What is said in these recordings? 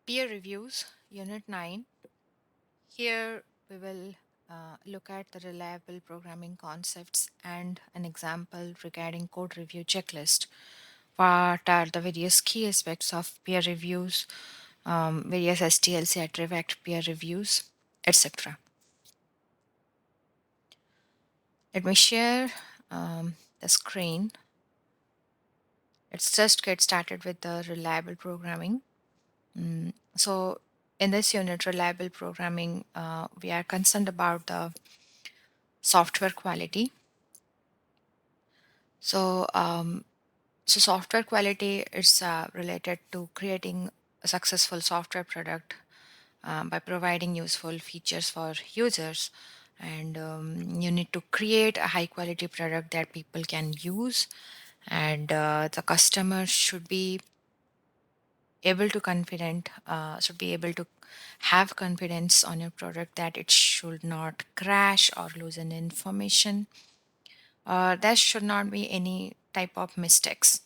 Peer reviews, Unit 9. Here we will look at the reliable programming concepts and an example regarding code review checklist. What are the various key aspects of peer reviews, various STLC attribute peer reviews, etc. Let me share the screen. Let's just get started with the reliable programming. So in this unit, reliable programming, we are concerned about the software quality. So, software quality is related to creating a successful software product by providing useful features for users. And you need to create a high quality product that people can use, and the customer should be able to have confidence on your product that it should not crash or lose any information. There should not be any type of mistakes.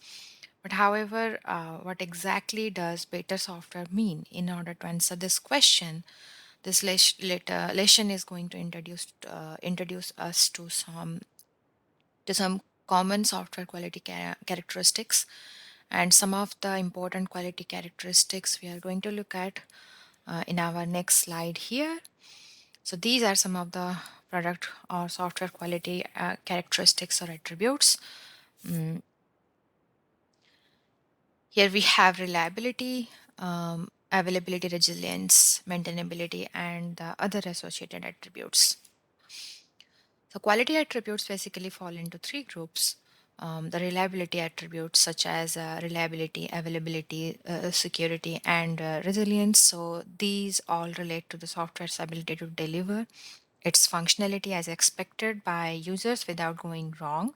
But however, what exactly does better software mean? In order to answer this question, this lesson is going to introduce us to some common software quality characteristics, and some of the important quality characteristics we are going to look at in our next slide here. So these are some of the product or software quality characteristics or attributes. Mm, Here we have reliability, availability, resilience, maintainability, and the other associated attributes. So quality attributes basically fall into three groups. The reliability attributes such as reliability, availability, security, and resilience. So these all relate to the software's ability to deliver its functionality as expected by users without going wrong.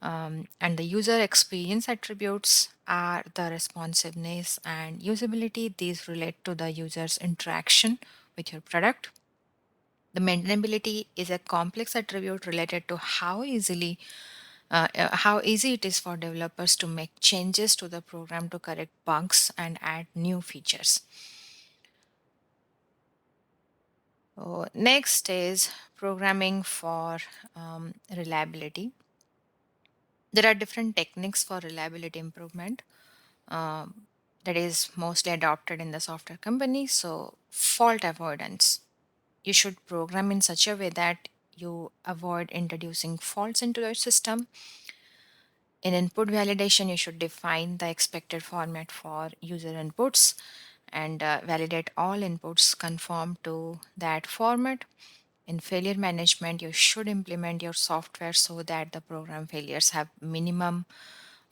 And the user experience attributes are the responsiveness and usability. These relate to the user's interaction with your product. The maintainability is a complex attribute related to how easy it is for developers to make changes to the program to correct bugs and add new features. So next is programming for reliability. There are different techniques for reliability improvement that is mostly adopted in the software company. So fault avoidance. You should program in such a way that you avoid introducing faults into your system. In input validation, you should define the expected format for user inputs and validate all inputs conform to that format. In failure management, you should implement your software so that the program failures have minimum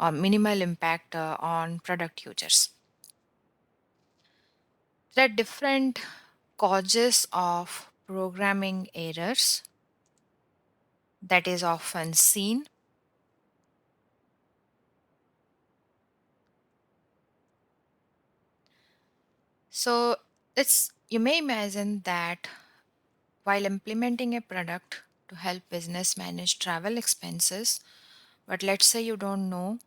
or minimal impact on product users. There are different causes of programming errors that is often seen. So it's you may imagine that while implementing a product to help business manage travel expenses, but let's say you don't know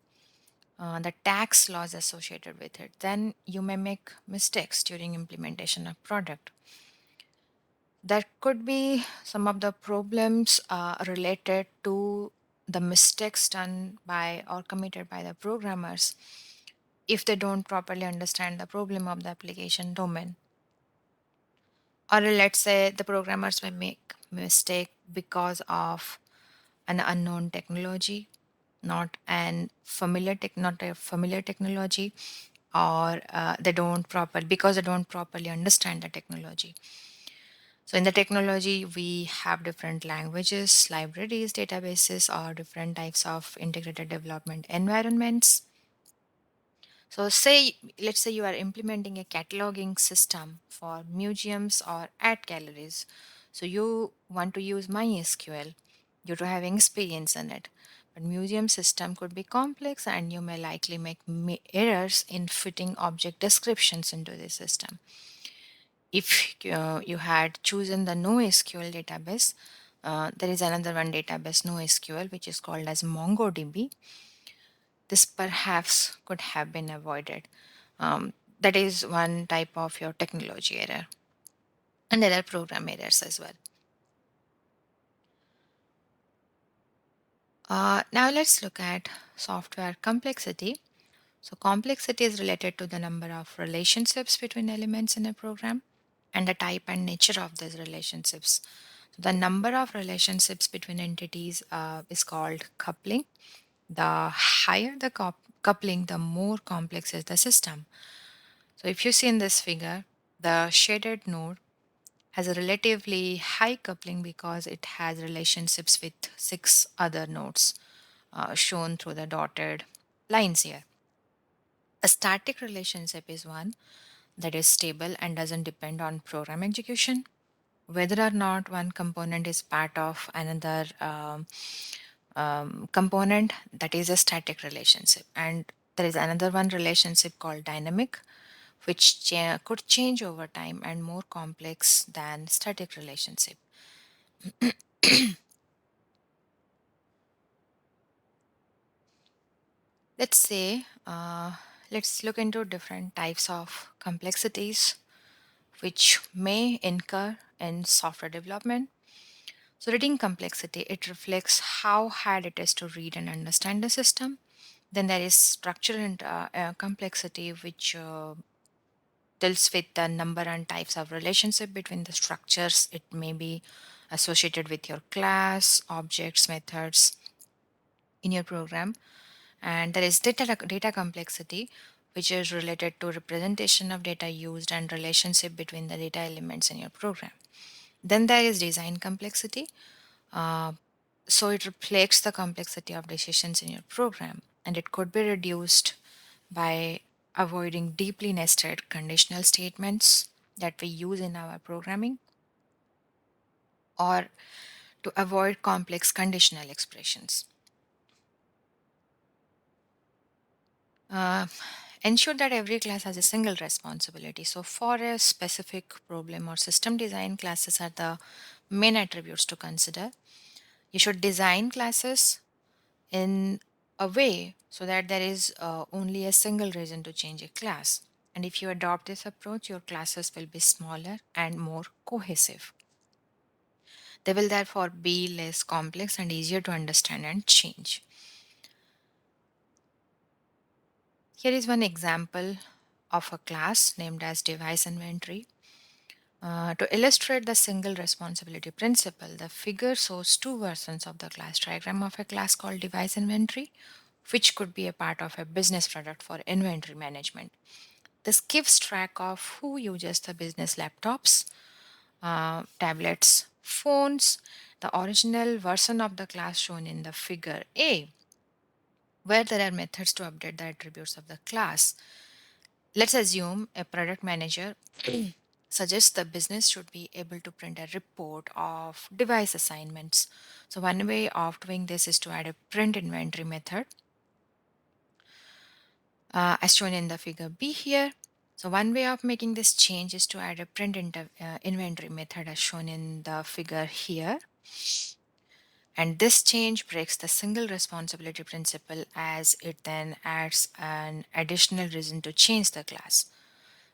the tax laws associated with it, then you may make mistakes during implementation of product. There could be some of the problems related to the mistakes done by or committed by the programmers if they don't properly understand the problem of the application domain. Or let's say the programmers may make mistake because of an unknown technology, not a familiar technology, or because they don't properly understand the technology. So in the technology, we have different languages, libraries, databases, or different types of integrated development environments. So let's say you are implementing a cataloging system for museums or art galleries. So you want to use MySQL due to having experience in it. But museum system could be complex and you may likely make errors in fitting object descriptions into the system. If you had chosen the NoSQL database, there is another one database NoSQL which is called as MongoDB. This perhaps could have been avoided. That is one type of your technology error. And there are program errors as well. Now let's look at software complexity. So complexity is related to the number of relationships between elements in a program and the type and nature of these relationships. The number of relationships between entities is called coupling. The higher the coupling, the more complex is the system. So if you see in this figure, the shaded node has a relatively high coupling because it has relationships with six other nodes shown through the dotted lines here. A static relationship is one that is stable and doesn't depend on program execution. Whether or not one component is part of another component, that is a static relationship. And there is another one relationship called dynamic, which could change over time and more complex than static relationship. Let's say, let's look into different types of complexities which may incur in software development. So, reading complexity, it reflects how hard it is to read and understand the system. Then there is structure and complexity, which deals with the number and types of relationship between the structures. It may be associated with your class, objects, methods in your program. And there is data complexity, which is related to representation of data used and relationship between the data elements in your program. Then there is design complexity. Uh, so it reflects the complexity of decisions in your program, and it could be reduced by avoiding deeply nested conditional statements that we use in our programming, or to avoid complex conditional expressions. Uh, Ensure that every class has a single responsibility. So, for a specific problem or system design, classes are the main attributes to consider. You should design classes in a way so that there is only a single reason to change a class. And if you adopt this approach, your classes will be smaller and more cohesive. They will therefore be less complex and easier to understand and change. Here is one example of a class named as device inventory. To illustrate the single responsibility principle, the figure shows two versions of the class diagram of a class called device inventory, which could be a part of a business product for inventory management. This keeps track of who uses the business laptops, tablets, phones. The original version of the class shown in the figure A, where there are methods to update the attributes of the class. Let's assume a product manager suggests the business should be able to print a report of device assignments. So, one way of doing this is to add a print inventory method, as shown in the figure B here. So, one way of making this change is to add a inventory method, as shown in the figure here. And this change breaks the single responsibility principle, as it then adds an additional reason to change the class.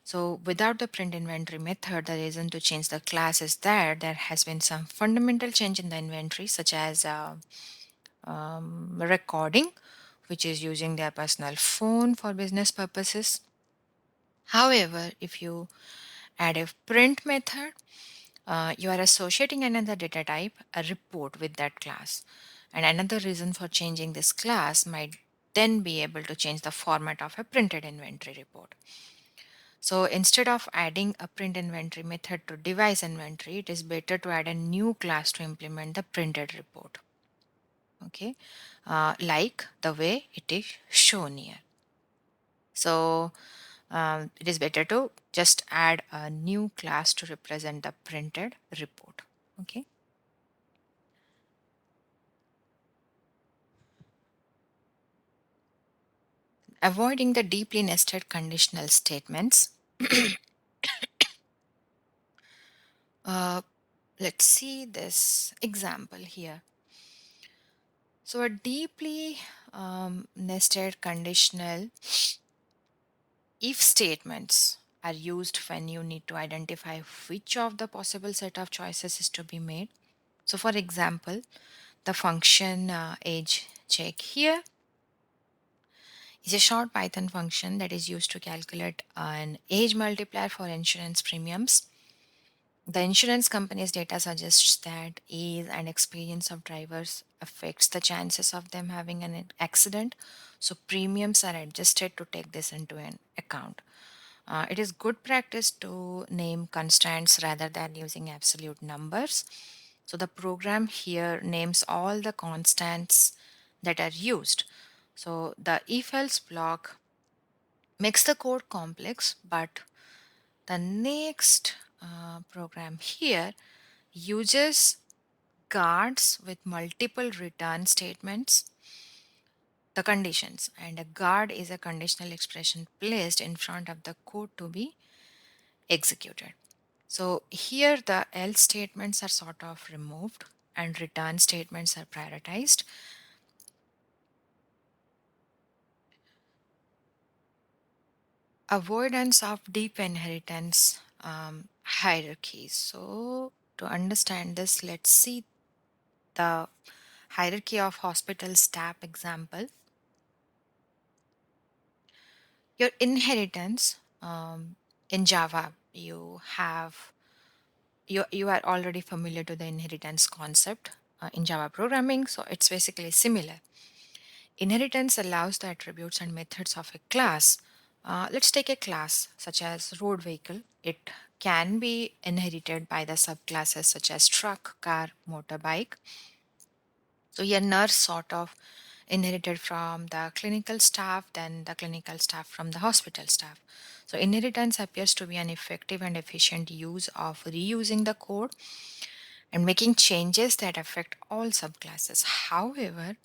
So without the print inventory method, the reason to change the class is that there has been some fundamental change in the inventory, such as recording, which is using their personal phone for business purposes. However, if you add a print method, you are associating another data type, a report, with that class. And another reason for changing this class might then be able to change the format of a printed inventory report. So instead of adding a print inventory method to device inventory, it is better to add a new class to implement the printed report. Okay, like the way it is shown here. So it is better to just add a new class to represent the printed report. Okay. Avoiding the deeply nested conditional statements. uh, let's see this example here. So, a deeply nested conditional if statements are used when you need to identify which of the possible set of choices is to be made. So, for example, the function age check here is a short Python function that is used to calculate an age multiplier for insurance premiums. The insurance company's data suggests that age and experience of drivers affects the chances of them having an accident. So premiums are adjusted to take this into an account. It is good practice to name constants rather than using absolute numbers. So the program here names all the constants that are used. So the if else block makes the code complex, but the next program here uses guards with multiple return statements, the conditions, and a guard is a conditional expression placed in front of the code to be executed. So here the else statements are sort of removed and return statements are prioritized. Avoidance of deep inheritance hierarchies. So to understand this, let's see the hierarchy of hospital staff example. Your inheritance in Java, you are already familiar to the inheritance concept in Java programming, so it's basically similar. Inheritance allows the attributes and methods of a class. Let's take a class such as road vehicle. It can be inherited by the subclasses such as truck, car, motorbike. So your nurse sort of inherited from the clinical staff, then the clinical staff from the hospital staff. So inheritance appears to be an effective and efficient use of reusing the code and making changes that affect all subclasses. However,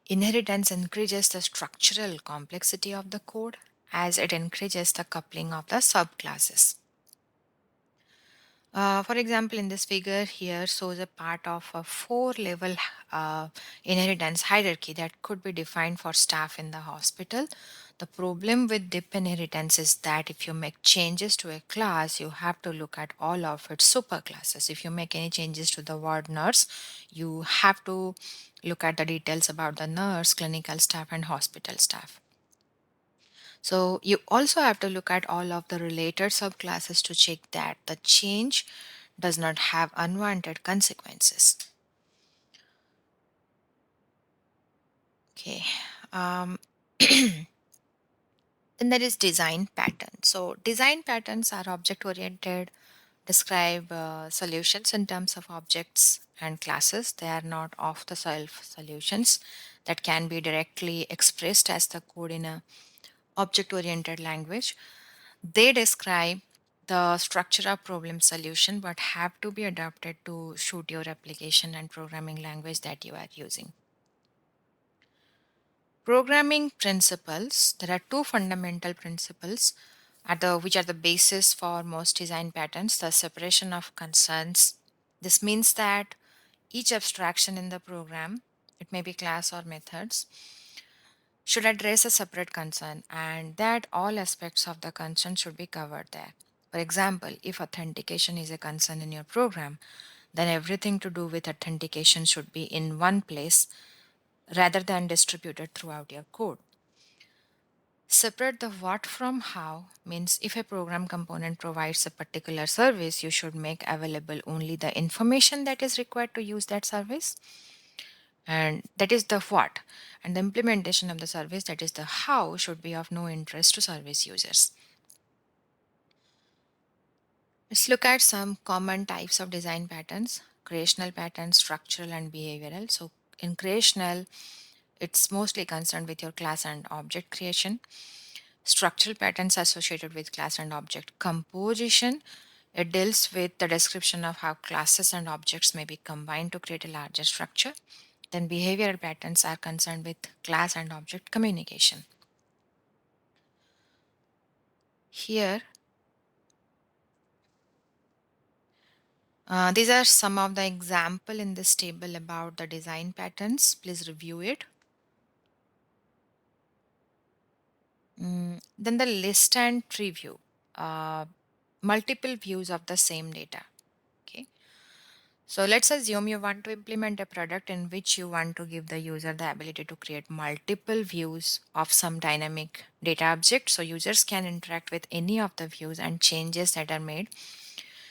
inheritance increases the structural complexity of the code as it encourages the coupling of the subclasses. For example, in this figure here shows a part of a four-level inheritance hierarchy that could be defined for staff in the hospital. The problem with deep inheritance is that if you make changes to a class, you have to look at all of its superclasses. If you make any changes to the ward nurse, you have to look at the details about the nurse, clinical staff, and hospital staff. So you also have to look at all of the related subclasses to check that the change does not have unwanted consequences. Okay. Um, then there is design pattern. So design patterns are object oriented, describe solutions in terms of objects and classes. They are not off the shelf solutions that can be directly expressed as the code in a object oriented language. They describe the structure of problem solution but have to be adapted to suit your application and programming language that you are using. Programming principles. There are two fundamental principles which are the basis for most design patterns. The separation of concerns. This means that each abstraction in the program, it may be class or methods, should address a separate concern and that all aspects of the concern should be covered there. For example, if authentication is a concern in your program, then everything to do with authentication should be in one place rather than distributed throughout your code. Separate the what from how means if a program component provides a particular service, you should make available only the information that is required to use that service. And that is the what. And the implementation of the service, that is the how, should be of no interest to service users. Let's look at some common types of design patterns: creational patterns, structural, and behavioral. So, in creational, it's mostly concerned with your class and object creation. Structural patterns associated with class and object composition. It deals with the description of how classes and objects may be combined to create a larger structure. Then behavioral patterns are concerned with class and object communication. Here, these are some of the example in this table about the design patterns. Please review it. Then the list and tree view, uh, multiple views of the same data. Okay. So let's assume you want to implement a product in which you want to give the user the ability to create multiple views of some dynamic data object. So users can interact with any of the views, and changes that are made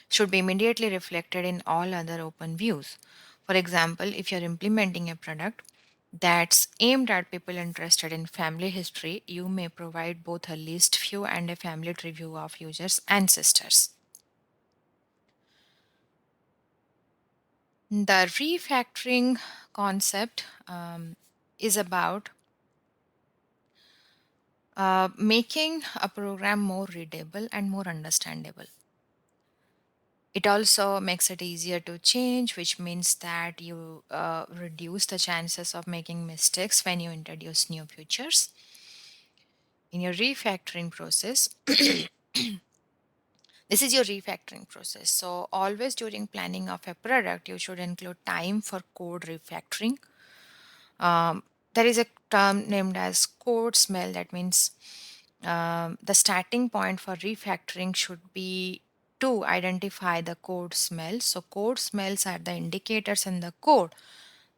should be immediately reflected in all other open views. For example, if you're implementing a product that's aimed at people interested in family history, you may provide both a list view and a family tree view of users' ancestors. The refactoring concept is about making a program more readable and more understandable. It also makes it easier to change, which means that you reduce the chances of making mistakes when you introduce new features. In your refactoring process, this is your refactoring process. So, always during planning of a product, you should include time for code refactoring. Um, there is a term named as code smell. That means the starting point for refactoring should be to identify the code smells. So, code smells are the indicators in the code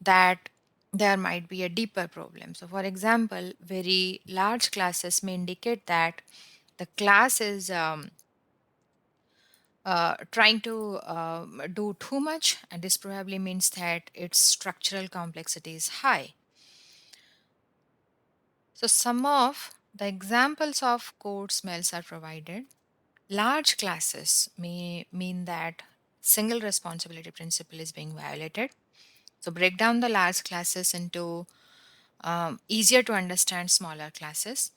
that there might be a deeper problem. So, for example, very large classes may indicate that the class is trying to do too much, and this probably means that its structural complexity is high. So, some of the examples of code smells are provided. Large classes may mean that single responsibility principle is being violated. So, break down the large classes into easier to understand smaller classes.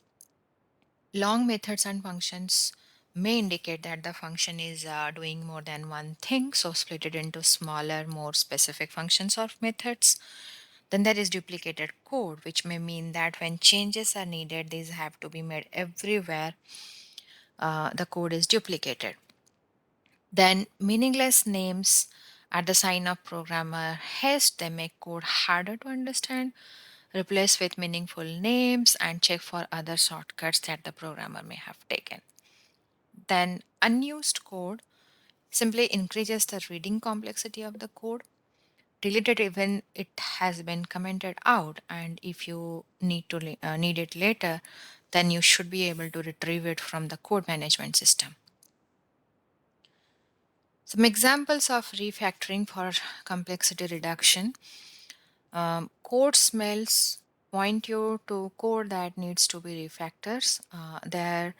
Long methods and functions may indicate that the function is doing more than one thing, so split it into smaller, more specific functions or methods. Then there is duplicated code, which may mean that when changes are needed, these have to be made everywhere the code is duplicated. Then meaningless names are the sign of programmer haste. They make code harder to understand. Replace with meaningful names and check for other shortcuts that the programmer may have taken. Then unused code simply increases the reading complexity of the code. Delete it even it has been commented out, and if you need it later, then you should be able to retrieve it from the code management system. Some examples of refactoring for complexity reduction. Code smells point you to code that needs to be refactors. There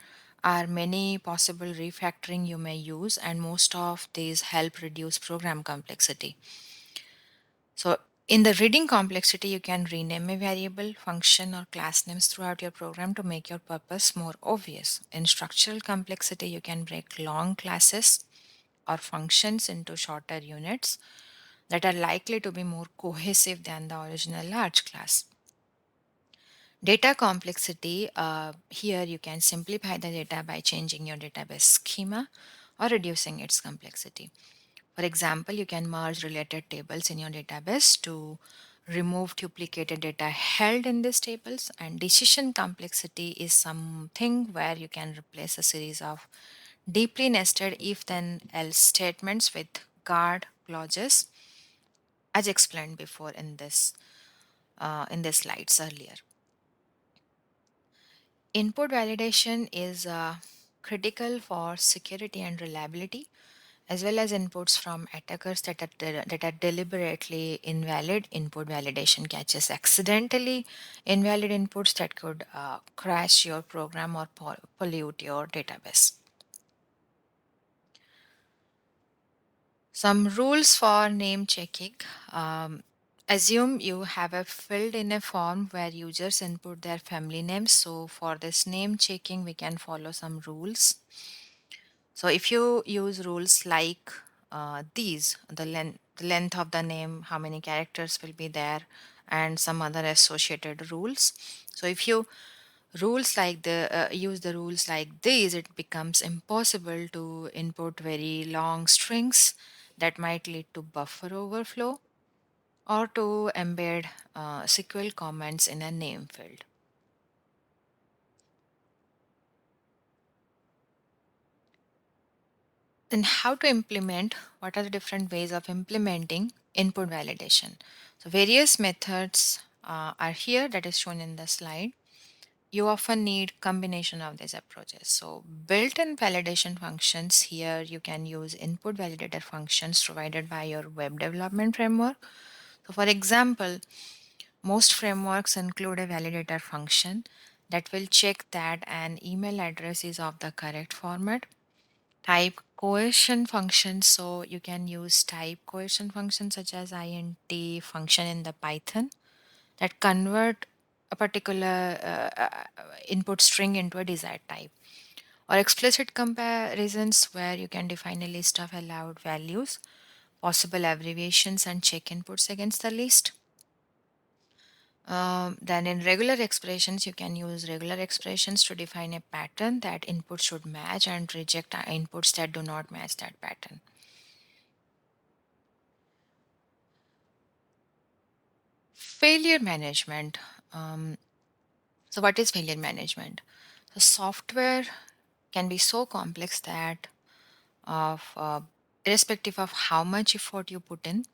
are many possible refactoring you may use, and most of these help reduce program complexity. So, in the reading complexity, you can rename a variable, function, or class names throughout your program to make your purpose more obvious. In structural complexity, you can break long classes or functions into shorter units that are likely to be more cohesive than the original large class. Data complexity, here you can simplify the data by changing your database schema or reducing its complexity. For example, you can merge related tables in your database to remove duplicated data held in these tables. And decision complexity is something where you can replace a series of deeply nested if then else statements with guard clauses, as explained before in the slides earlier. Input validation is critical for security and reliability, as well as inputs from attackers that are deliberately invalid. Input validation catches accidentally invalid inputs that could crash your program or pollute your database. Some rules for name checking. Um, Assume you have a filled in a form where users input their family names. So for this name checking, we can follow some rules. So if you use rules like these, the length of the name, how many characters will be there, and some other associated rules. So if you use the rules like these, it becomes impossible to input very long strings that might lead to buffer overflow or to embed SQL comments in a name field. Then how to implement, what are the different ways of implementing input validation? So various methods are here that is shown in the slide. You often need combination of these approaches. So built-in validation functions, here you can use input validator functions provided by your web development framework. So for example, most frameworks include a validator function that will check that an email address is of the correct format. Type coercion functions, so you can use type coercion functions such as int function in the Python that convert a particular input string into a desired type, or explicit comparisons where you can define a list of allowed values, possible abbreviations, and check inputs against the list. Then in regular expressions, you can use regular expressions to define a pattern that inputs should match and reject inputs that do not match that pattern. Failure management. Um, so what is failure management? So software can be so complex that of irrespective of how much effort you put in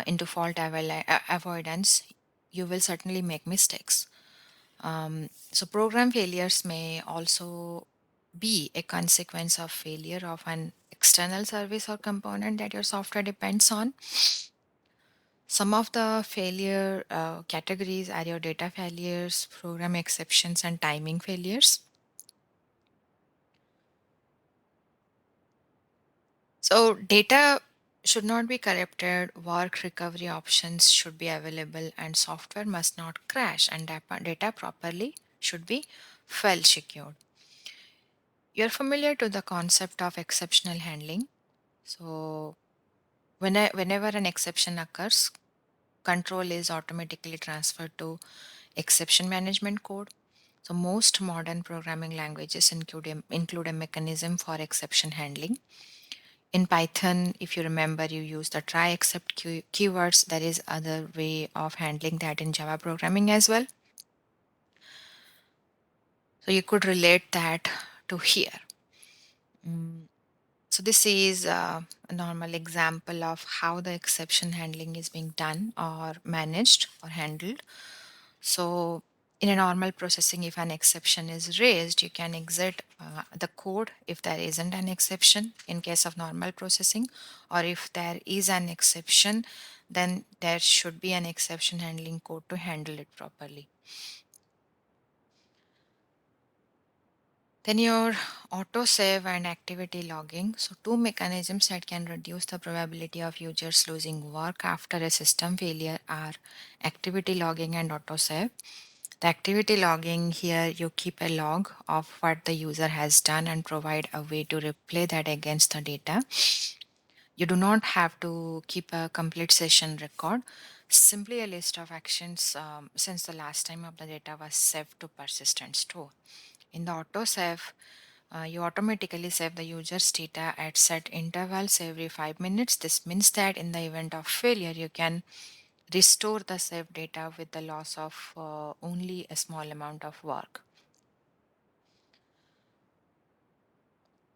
into fault avoidance, you will certainly make mistakes. So program failures may also be a consequence of failure of an external service or component that your software depends on. Some of the failure categories are your data failures, program exceptions, and timing failures. So, data should not be corrupted, work recovery options should be available, and software must not crash, and data properly should be file secured. You're familiar to the concept of exceptional handling. So, whenever an exception occurs, control is automatically transferred to exception management code. So most modern programming languages include a mechanism for exception handling. In Python, if you remember, you use the try except keywords. There is other way of handling that in Java programming as well. So you could relate that to here. Mm, So this is a normal example of how the exception handling is being done or managed or handled. So in a normal processing, if an exception is raised, you can exit the code if there isn't an exception in case of normal processing, or if there is an exception, then there should be an exception handling code to handle it properly. Then your autosave and activity logging. So two mechanisms that can reduce the probability of users losing work after a system failure are activity logging and autosave. The activity logging, here you keep a log of what the user has done and provide a way to replay that against the data. You do not have to keep a complete session record, simply a list of actions since the last time of the data was saved to persistent store. In the autosave, you automatically save the user's data at set intervals every 5 minutes. This means that in the event of failure, you can restore the saved data with the loss of only a small amount of work.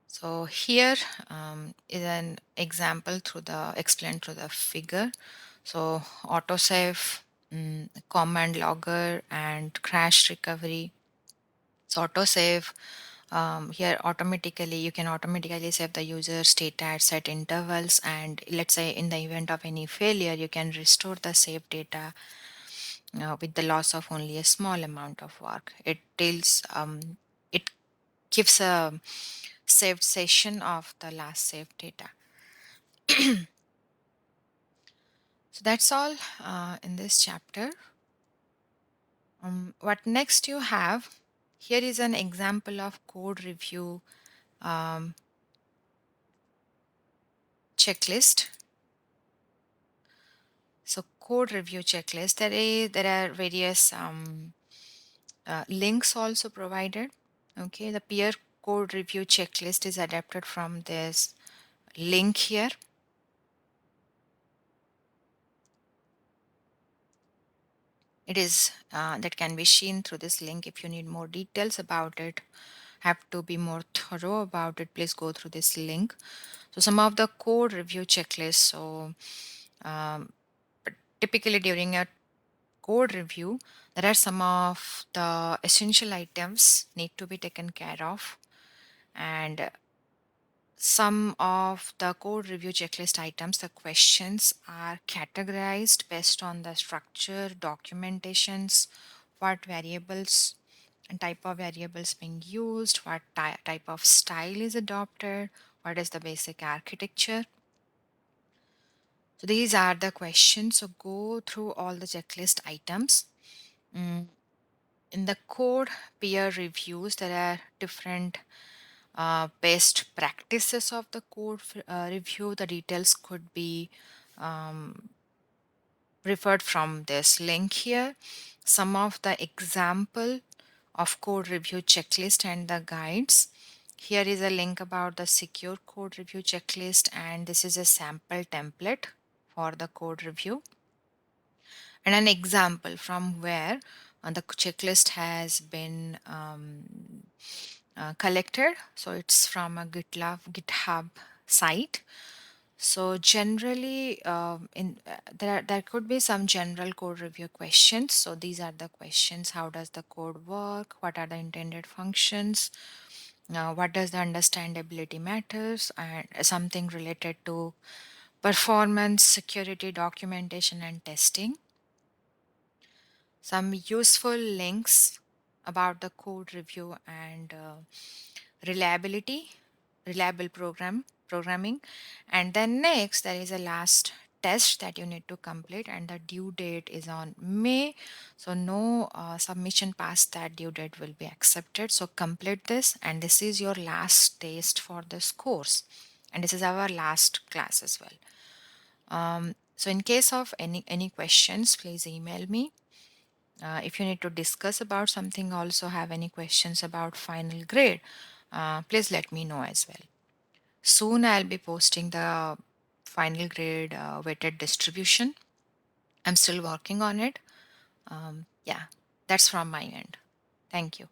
So here is an example through the explained through the figure. So autosave, command logger, and crash recovery. So autosave, here automatically you can automatically save the user's data at set intervals, and let's say in the event of any failure, you can restore the saved data with the loss of only a small amount of work. It gives a saved session of the last saved data. So that's all in this chapter. What next you have here is an example of code review um, checklist. So code review checklist. There are various links also provided. Okay, the peer code review checklist is adapted from this link here. It is that can be seen through this link if you need more details about it. have to be more thorough about it, please go through this link. So some of the code review checklists. So um, typically during a code review, there are some of the essential items need to be taken care of, and some of the code review checklist items, the questions are categorized based on the structure, documentations, what variables and type of variables being used, what type of style is adopted, what is the basic architecture. So these are the questions. So go through all the checklist items. Mm, In the code peer reviews, there are different best practices of the code review. The details could be um, referred from this link here. Some of the example of code review checklist and the guides. Here is a link about the secure code review checklist, and this is a sample template for the code review and an example from where the checklist has been collected. So it's from a GitHub site. So generally, there could be some general code review questions. So these are the questions: How does the code work? What are the intended functions? What does the understandability matters? And something related to performance, security, documentation, and testing. Some useful links about the code review and reliability, reliable programming. And then next there is a last test that you need to complete, and the due date is on May. So no submission past that due date will be accepted. So complete this, and this is your last test for this course, and this is our last class as well. So in case of any questions, please email me. If you need to discuss about something, also have any questions about final grade, please let me know as well. Soon I'll be posting the final grade weighted distribution. I'm still working on it. Yeah, that's from my end. Thank you.